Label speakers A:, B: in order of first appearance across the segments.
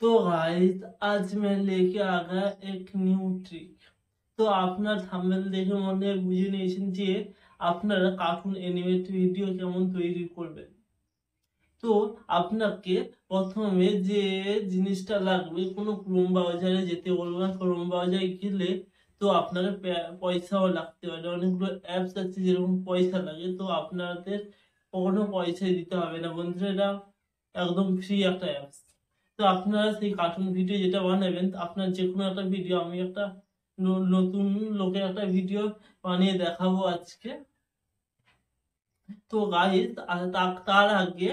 A: तो गाइस आज मैं लेके आ गया एक न्यू ट्रिक। तो আপনার থাম্বনেল দেখে মনে হয় বুঝে নিয়েছেন যে আপনারা কার্টুন অ্যানিমেটেড ভিডিও কেমন তৈরি করবেন। তো আপনাকে প্রথমে যে জিনিসটা লাগবে, কোনো ক্রোম ব্রাউজারে যেতে বলবো না। ক্রোম ব্রাউজারে গেলে তো আপনাকে পয়সাও লাগতে পারে, অনেকগুলো অ্যাপস আছে যেরকম পয়সা লাগে। তো আপনাদের কোনো পয়সাই দিতে হবে না বন্ধুরা, এটা একদম ফ্রি একটা অ্যাপস। তো আপনারা সেই কার্টুন ভিডিও যেটা বানাবেন, আপনার যে কোনো একটা ভিডিও, আমি একটা নতুন লোকের একটা ভিডিও বানিয়ে দেখাবো আজকে। তো গাইস তার আগে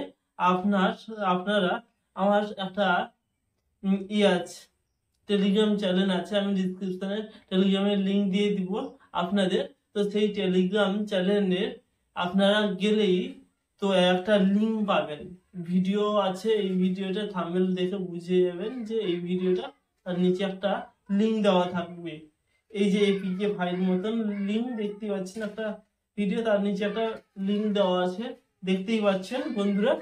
A: আপনারা আমার একটা আছে, টেলিগ্রাম চ্যানেল আছে, আমি ডিসক্রিপশনে টেলিগ্রামের লিংক দিয়ে দিব আপনাদের। তো সেই টেলিগ্রাম চ্যানেলে আপনারা গেলেই তো একটা লিংক পাবেন, ভিডিও আছে। এই ভিডিওটা থাম্বনেল দেখে বুঝে যাবেন যে এই ভিডিওটা, তার নিচে একটা লিংক দেওয়া থাকবে। এই যে এপিকে ফাইল মতন লিংক দেখতে পাচ্ছেন, একটা ভিডিও, তার নিচে একটা লিংক দেওয়া আছে, দেখতেই পাচ্ছেন বন্ধুরা।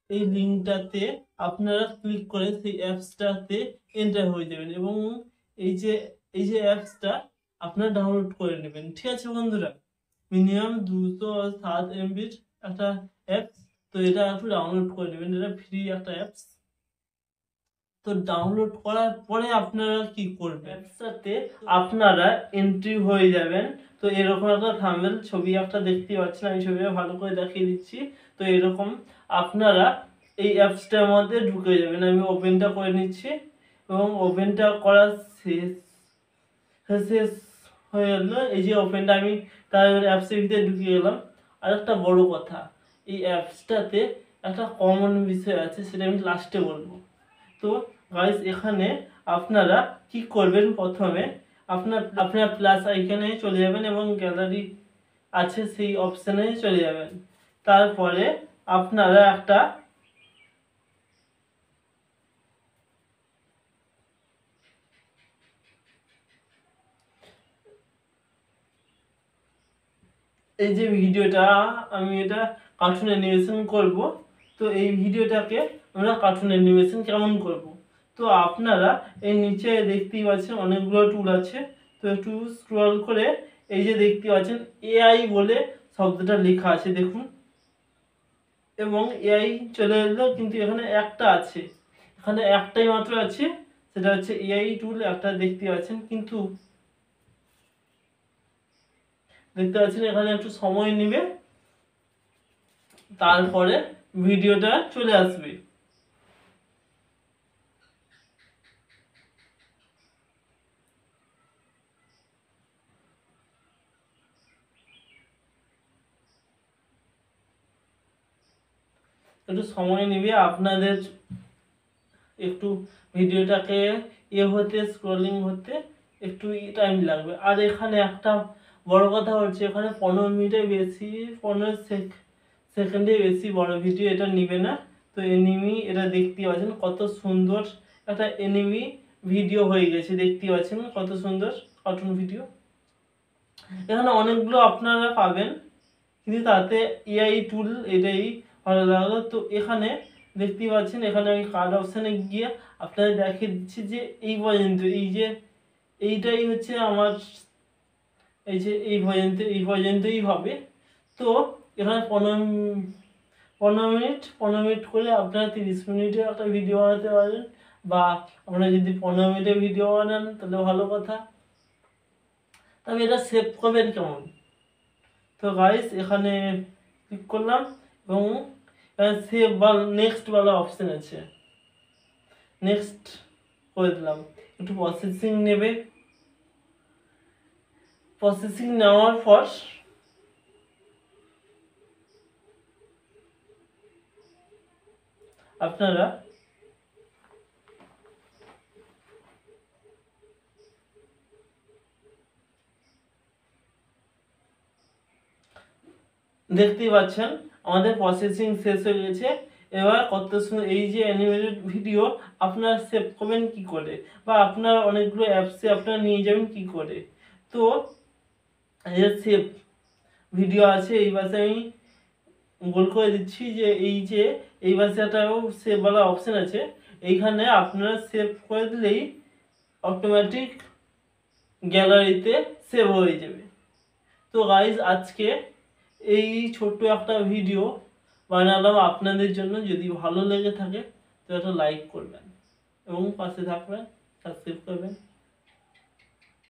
A: এই লিংকটাতে আপনারা ক্লিক করে সেই অ্যাপসটাতে এন্টার হয়ে যাবেন এবং এই যে অ্যাপসটা আপনারা ডাউনলোড করে নেবেন। ঠিক আছে বন্ধুরা, মিনিমাম 207 MBর একটা অ্যাপস। তো এটা একটু ডাউনলোড করে নেবেন, এটা ফ্রি একটা অ্যাপস। তো ডাউনলোড করার পরে আপনারা কি করবেন, অ্যাপসটাতে আপনারা এন্ট্রি হয়ে যাবেন। তো এরকম একটা থাম্বনেল ছবি একটা দেখতে পাচ্ছেন, আমি ছবিটা ভালো করে দেখিয়ে দিচ্ছি। তো এরকম আপনারা এই অ্যাপসটার মধ্যে ঢুকে যাবেন। আমি ওপেনটা করে নিচ্ছি এবং ওপেনটা করা শেষ হয়ে গেল। এই যে ওপেনটা, আমি তার অ্যাপসের ভিতরে ঢুকে গেলাম। আর একটা বড় কথা, এই অ্যাপসটাতে একটা কমন বিষয় আছে, সেটা আমি লাস্টে বলবো। তো গাইস এখানে আপনারা কি করবেন, প্রথমে আপনার প্লাস আইকনে চলে যাবেন এবং গ্যালারি আছে সেই অপশানে চলে যাবেন। তারপরে আপনারা একটা এই যে ভিডিওটা, আমি এটা কার্টুন অ্যানিমেশন করব। তো এই ভিডিওটাকে আমরা কার্টুন অ্যানিমেশন কেমন করব, তো আপনারা এই নিচে দেখতেই পাচ্ছেন অনেকগুলো টুল আছে। তো একটু স্ক্রল করে এই যে দেখতে পাচ্ছেন এআই বলে শব্দটা লেখা আছে, দেখুন। এবং এআই চলে এলো, কিন্তু এখানে একটা আছে, এখানে একটাই মাত্র আছে, সেটা হচ্ছে এআই টুল একটা দেখতে পাচ্ছেন। কিন্তু দেখতে পাচ্ছেন এখানে একটু সময় নেবে, তারপরে ভিডিওটা চলে আসবে। একটু সময় নেবে আপনাদের, একটু ভিডিওটাকে হতে স্ক্রলিং হতে একটু টাইম লাগবে। আর এখানে একটা বড় কথা হচ্ছে, এখানে 15 মিনিটের বেশি, 15 সেকেন্ডে বেশি বড় ভিডিও এটা নিবে না। তো এনিমি এটা দেখতে পাচ্ছেন কত সুন্দর একটা এনিমি ভিডিও হয়ে গেছে, দেখতে পাচ্ছেন কত সুন্দর কার্টুন ভিডিও। এখানে অনেকগুলো আপনারা পাবেন, কিন্তু তাতে এআই টুল এটাই ভালো লাগলো। তো এখানে দেখতে পাচ্ছেন, এখানে আমি কার্ড অপশানে গিয়ে আপনাদের দেখিয়ে দিচ্ছি যে এই পর্যন্ত, এইটাই হচ্ছে আমার, এই যে এই পর্যন্তই হবে। তো এখানে 15 মিনিট করে আপনারা 30 মিনিটের একটা ভিডিও বানাতে পারেন, বা আপনারা যদি 15 মিনিটের ভিডিও বানান তাহলে ভালো কথা। তবে এটা সেভ করবেন কেমন, তো গাইস এখানে ক্লিক করলাম এবং সেভ বা নেক্সট वाला অপশন আছে, নেক্সট করে দিলাম। একটু প্রসেসিং নেবে, প্রসেসিং নেওয়ার পর আপনারা দেখতেই পাচ্ছেন আমাদের প্রসেসিং শেষ হয়ে গেছে। এবার কত সুন্দর এই যে অ্যানিমেটেড ভিডিও আপনারা সেভ করবেন কি করে, বা আপনার অনেকগুলো অ্যাপসে আপনারা নিয়ে যাবেন কি করে। তো এই যে সেভ ভিডিও আছে, এই পাশে আমি গোল করে দিচ্ছি যে এই পাশে একটা সেভ वाला অপশন আছে, এইখানে আপনারা সেভ করে দিলেই অটোমেটিক গ্যালারিতে সেভ হয়ে যাবে। তো গাইজ আজকে এই ছোট্ট একটা ভিডিও বানালাম আপনাদের জন্য। যদি ভালো লেগে থাকে তো একটা লাইক করবেন এবং পাশে থাকবেন, সাবস্ক্রাইব করবেন।